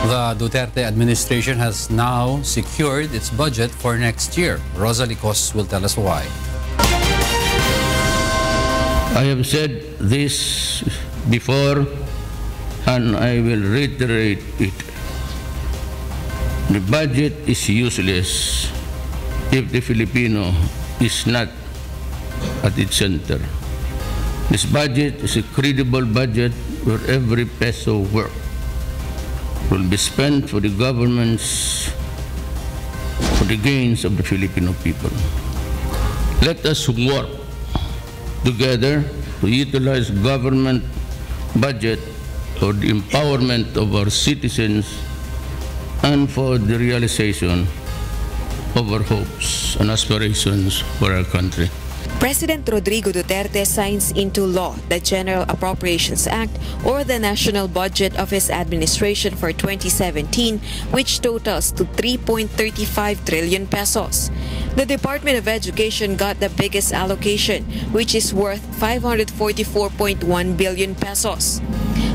The Duterte administration has now secured its budget for next year. Rosalie Coz will tell us why. I have said this before and I will reiterate it. The budget is useless if the Filipino is not at its center. This budget is a credible budget where every peso worth will be spent for the governments, for the gains of the Filipino people. Let us work together to utilize government budget for the empowerment of our citizens and for the realization of our hopes and aspirations for our country. President Rodrigo Duterte signs into law the General Appropriations Act, or the national budget of his administration for 2017, which totals to 3.35 trillion pesos. The Department of Education got the biggest allocation, which is worth 544.1 billion pesos.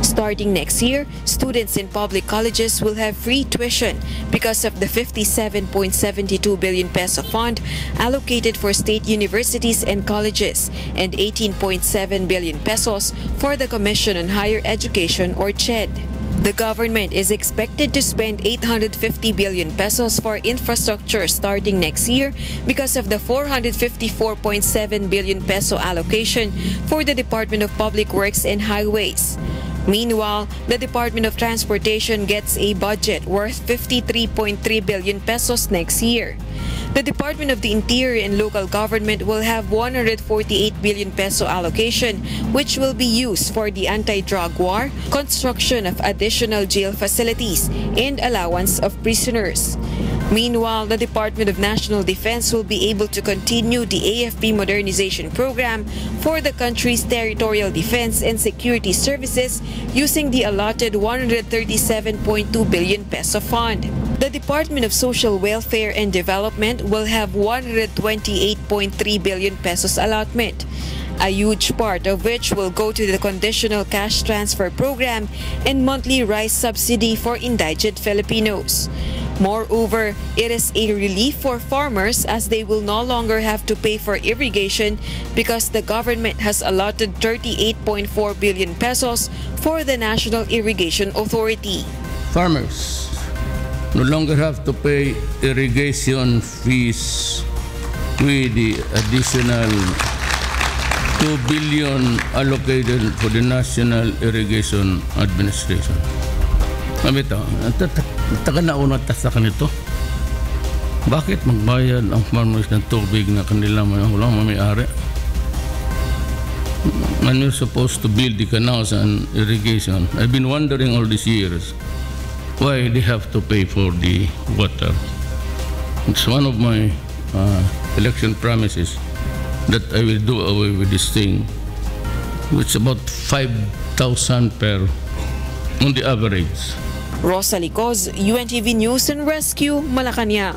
Starting next year, students in public colleges will have free tuition because of the 57.72 billion peso fund allocated for state universities and colleges and 18.7 billion pesos for the Commission on Higher Education, or CHED. The government is expected to spend 850 billion pesos for infrastructure starting next year because of the 454.7 billion peso allocation for the Department of Public Works and Highways. Meanwhile, the Department of Transportation gets a budget worth 53.3 billion pesos next year. The Department of the Interior and Local Government will have 148 billion peso allocation, which will be used for the anti-drug war, construction of additional jail facilities, and allowance of prisoners. Meanwhile, the Department of National Defense will be able to continue the AFP modernization program for the country's territorial defense and security services using the allotted 137.2 billion peso fund. The Department of Social Welfare and Development will have 128.3 billion pesos allotment, a huge part of which will go to the conditional cash transfer program and monthly rice subsidy for indigent Filipinos. Moreover, it is a relief for farmers as they will no longer have to pay for irrigation because the government has allotted 38.4 billion pesos for the National Irrigation Authority. Farmers no longer have to pay irrigation fees with the additional 2 billion allocated for the National Irrigation Administration. Kami ito, taga na una tasakan ito. Bakit magbayad ang farmers ng tubig na kanilang walang mamayari? And you're supposed to build the canals and irrigation. I've been wondering all these years why they have to pay for the water. It's one of my election promises that I will do away with this thing, which is about 5,000 per on the average. Rosalie Coz, UNTV News and Rescue, Malacanang.